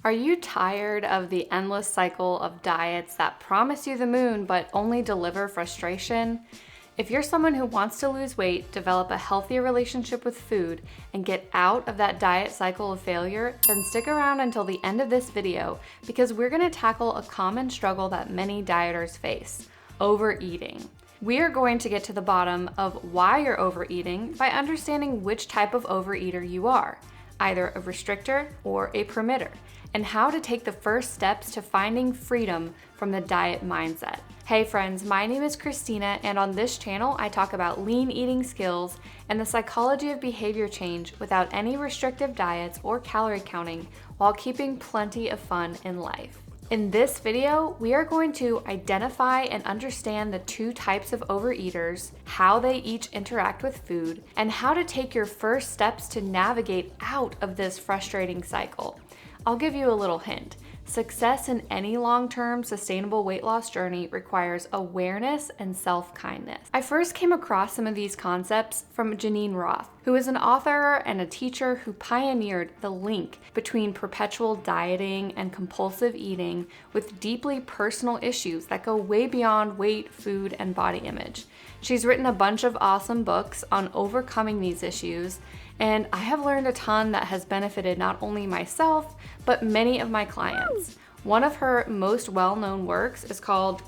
Are you tired of the endless cycle of diets that promise you the moon but only deliver frustration? If you're someone who wants to lose weight, develop a healthier relationship with food, and get out of that diet cycle of failure, then stick around until the end of this video because we're going to tackle a common struggle that many dieters face: overeating. We are going to get to the bottom of why you're overeating by understanding which type of overeater you are, either a restrictor or a permitter, and how to take the first steps to finding freedom from the diet mindset. Hey friends, my name is Christina, and on this channel I talk about lean eating skills and the psychology of behavior change without any restrictive diets or calorie counting while keeping plenty of fun in life. In this video, we are going to identify and understand the two types of overeaters, how they each interact with food, and how to take your first steps to navigate out of this frustrating cycle. I'll give you a little hint. Success in any long-term sustainable weight loss journey requires awareness and self-kindness. I first came across some of these concepts from Janine Roth, who is an author and a teacher who pioneered the link between perpetual dieting and compulsive eating with deeply personal issues that go way beyond weight, food, and body image. She's written a bunch of awesome books on overcoming these issues, and I have learned a ton that has benefited not only myself, but many of my clients. One of her most well-known works is called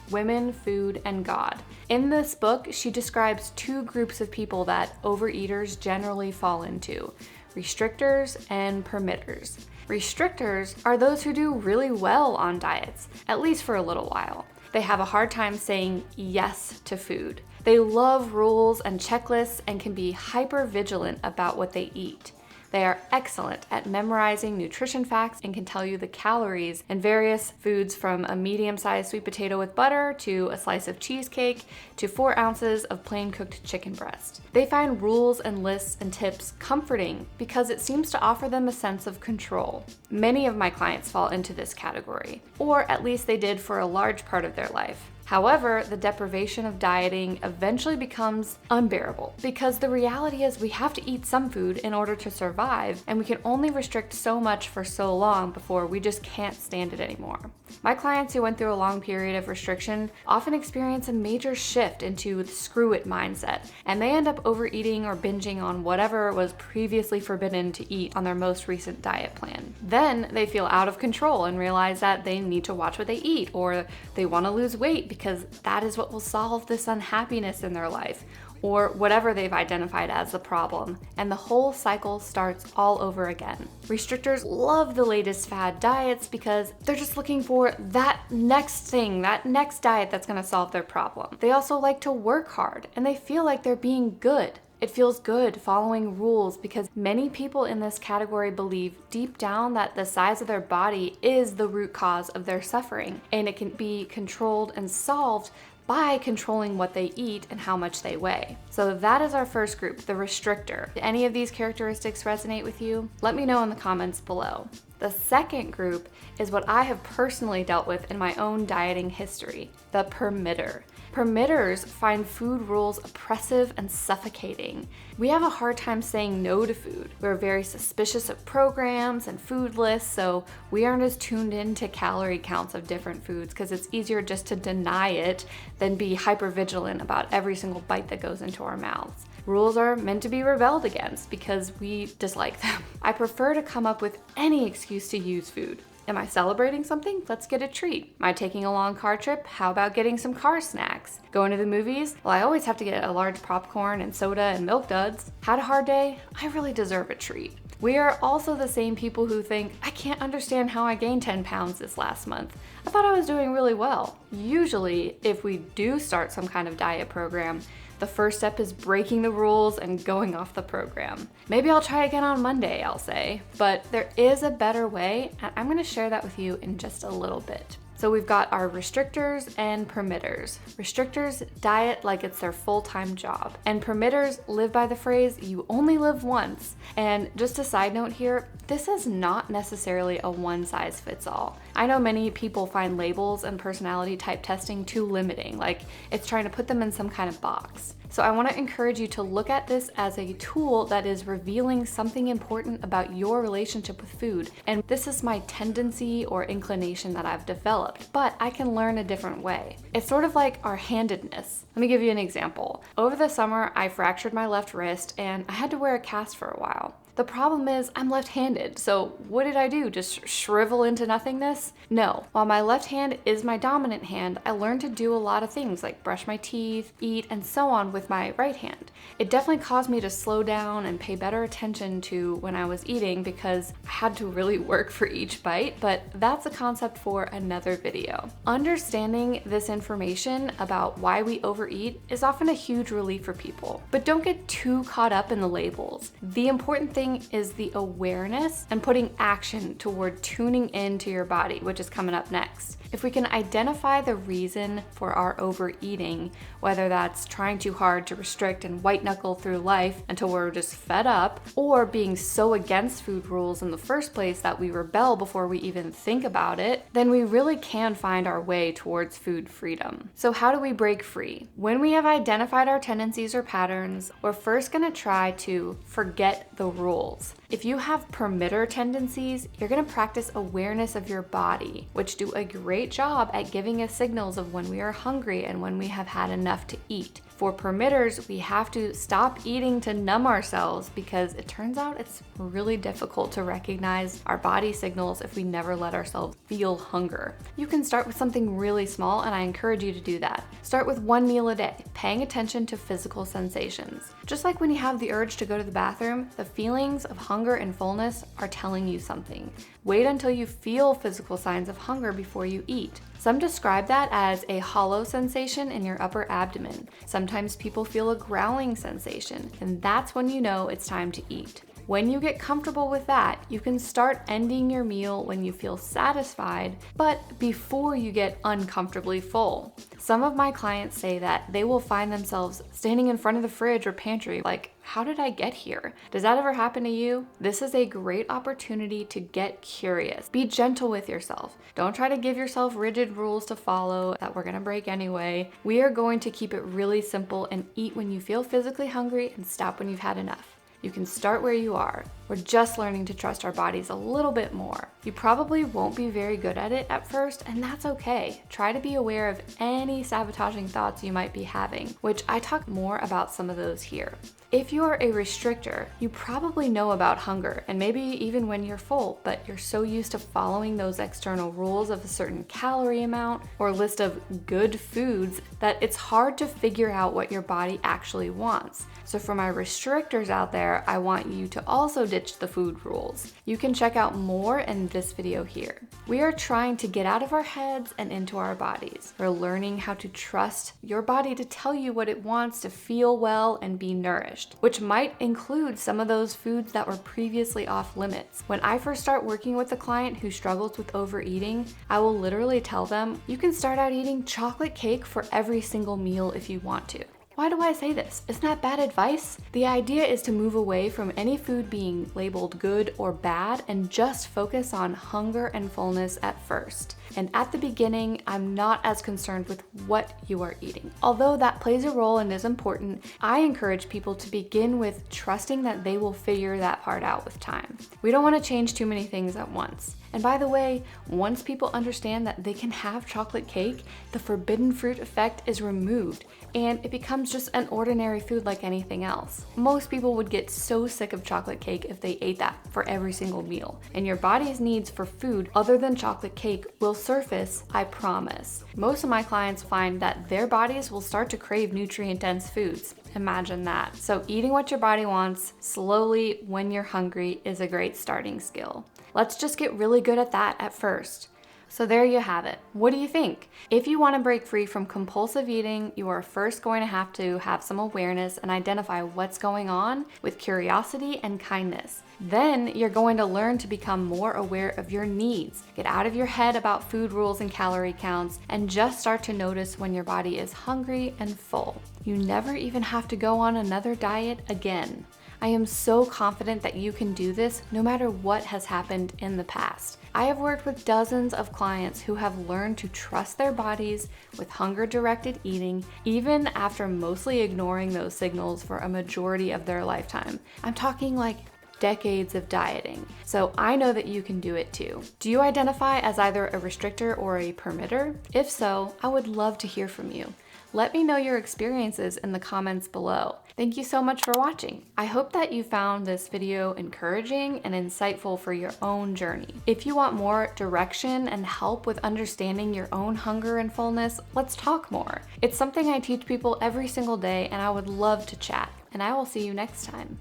Women, Food, and God. In this book, she describes two groups of people that overeaters generally fall into: restrictors and permitters. Restrictors are those who do really well on diets, at least for a little while. They have a hard time saying yes to food. They love rules and checklists and can be hyper vigilant about what they eat. They are excellent at memorizing nutrition facts and can tell you the calories in various foods, from a medium-sized sweet potato with butter to a slice of cheesecake to 4 ounces of plain cooked chicken breast. They find rules and lists and tips comforting because it seems to offer them a sense of control. Many of my clients fall into this category, or at least they did for a large part of their life. However, the deprivation of dieting eventually becomes unbearable because the reality is we have to eat some food in order to survive, and we can only restrict so much for so long before we just can't stand it anymore. My clients who went through a long period of restriction often experience a major shift into the screw it mindset, and they end up overeating or binging on whatever was previously forbidden to eat on their most recent diet plan. Then they feel out of control and realize that they need to watch what they eat, or they want to lose weight because that is what will solve this unhappiness in their life, or whatever they've identified as the problem, and the whole cycle starts all over again. Restrictors love the latest fad diets because they're just looking for that next thing, that next diet that's going to solve their problem. They also like to work hard, and they feel like they're being good. It feels good following rules because many people in this category believe deep down that the size of their body is the root cause of their suffering, and it can be controlled and solved by controlling what they eat and how much they weigh. So that is our first group, the restrictor. Do any of these characteristics resonate with you? Let me know in the comments below. The second group is what I have personally dealt with in my own dieting history, the permitter. Permitters find food rules oppressive and suffocating. We have a hard time saying no to food. We're very suspicious of programs and food lists, so we aren't as tuned into calorie counts of different foods because it's easier just to deny it than be hyper vigilant about every single bite that goes into our mouths. Rules are meant to be rebelled against because we dislike them. I prefer to come up with any excuse to use food. Am I celebrating something? Let's get a treat. Am I taking a long car trip? How about getting some car snacks? Going to the movies? Well, I always have to get a large popcorn and soda and Milk Duds. Had a hard day? I really deserve a treat. We are also the same people who think, I can't understand how I gained 10 pounds this last month. I thought I was doing really well. Usually, if we do start some kind of diet program, the first step is breaking the rules and going off the program. Maybe I'll try again on Monday, I'll say, but there is a better way, and I'm gonna share that with you in just a little bit. So we've got our restrictors and permitters. Restrictors diet like it's their full-time job, and permitters live by the phrase, you only live once. And just a side note here, this is not necessarily a one-size-fits-all. I know many people find labels and personality type testing too limiting, like it's trying to put them in some kind of box. So I want to encourage you to look at this as a tool that is revealing something important about your relationship with food. And this is my tendency or inclination that I've developed, but I can learn a different way. It's sort of like our handedness. Let me give you an example. Over the summer, I fractured my left wrist and I had to wear a cast for a while. The problem is I'm left-handed, so what did I do? Just shrivel into nothingness? No. While my left hand is my dominant hand, I learned to do a lot of things like brush my teeth, eat, and so on with my right hand. It definitely caused me to slow down and pay better attention to when I was eating because I had to really work for each bite, but that's a concept for another video. Understanding this information about why we overeat is often a huge relief for people, but don't get too caught up in the labels. The important thing is the awareness and putting action toward tuning into your body, which is coming up next. If we can identify the reason for our overeating, whether that's trying too hard to restrict and white knuckle through life until we're just fed up, or being so against food rules in the first place that we rebel before we even think about it, then we really can find our way towards food freedom. So how do we break free? When we have identified our tendencies or patterns, we're first going to try to forget the rules. If you have permitter tendencies, you're going to practice awareness of your body, which do a great job at giving us signals of when we are hungry and when we have had enough to eat. For permitters, we have to stop eating to numb ourselves because it turns out it's really difficult to recognize our body signals if we never let ourselves feel hunger. You can start with something really small, and I encourage you to do that. Start with 1 meal a day, paying attention to physical sensations. Just like when you have the urge to go to the bathroom, the feelings of hunger and fullness are telling you something. Wait until you feel physical signs of hunger before you eat. Some describe that as a hollow sensation in your upper abdomen. Sometimes people feel a growling sensation, and that's when you know it's time to eat. When you get comfortable with that, you can start ending your meal when you feel satisfied, but before you get uncomfortably full. Some of my clients say that they will find themselves standing in front of the fridge or pantry like, how did I get here? Does that ever happen to you? This is a great opportunity to get curious. Be gentle with yourself. Don't try to give yourself rigid rules to follow that we're gonna break anyway. We are going to keep it really simple and eat when you feel physically hungry and stop when you've had enough. You can start where you are. We're just learning to trust our bodies a little bit more. You probably won't be very good at it at first, and that's okay. Try to be aware of any sabotaging thoughts you might be having, which I talk more about some of those here. If you're a restrictor, you probably know about hunger, and maybe even when you're full, but you're so used to following those external rules of a certain calorie amount or list of good foods that it's hard to figure out what your body actually wants. So for my restrictors out there, I want you to also ditch the food rules. You can check out more in this video here. We are trying to get out of our heads and into our bodies. We're learning how to trust your body to tell you what it wants to feel well and be nourished, which might include some of those foods that were previously off limits. When I first start working with a client who struggles with overeating, I will literally tell them, you can start out eating chocolate cake for every single meal if you want to. Why do I say this? Isn't that bad advice? The idea is to move away from any food being labeled good or bad and just focus on hunger and fullness at first. And at the beginning, I'm not as concerned with what you are eating. Although that plays a role and is important, I encourage people to begin with trusting that they will figure that part out with time. We don't want to change too many things at once. And by the way, once people understand that they can have chocolate cake, the forbidden fruit effect is removed and it becomes just an ordinary food like anything else. Most people would get so sick of chocolate cake if they ate that for every single meal. And your body's needs for food other than chocolate cake will surface, I promise. Most of my clients find that their bodies will start to crave nutrient-dense foods. Imagine that. So eating what your body wants slowly when you're hungry is a great starting skill. Let's just get really good at that at first. So there you have it. What do you think? If you want to break free from compulsive eating, you are first going to have some awareness and identify what's going on with curiosity and kindness. Then you're going to learn to become more aware of your needs. Get out of your head about food rules and calorie counts and just start to notice when your body is hungry and full. You never even have to go on another diet again. I am so confident that you can do this no matter what has happened in the past. I have worked with dozens of clients who have learned to trust their bodies with hunger-directed eating, even after mostly ignoring those signals for a majority of their lifetime. I'm talking like decades of dieting. So I know that you can do it too. Do you identify as either a restrictor or a permitter? If so, I would love to hear from you. Let me know your experiences in the comments below. Thank you so much for watching. I hope that you found this video encouraging and insightful for your own journey. If you want more direction and help with understanding your own hunger and fullness, let's talk more. It's something I teach people every single day, and I would love to chat. And I will see you next time.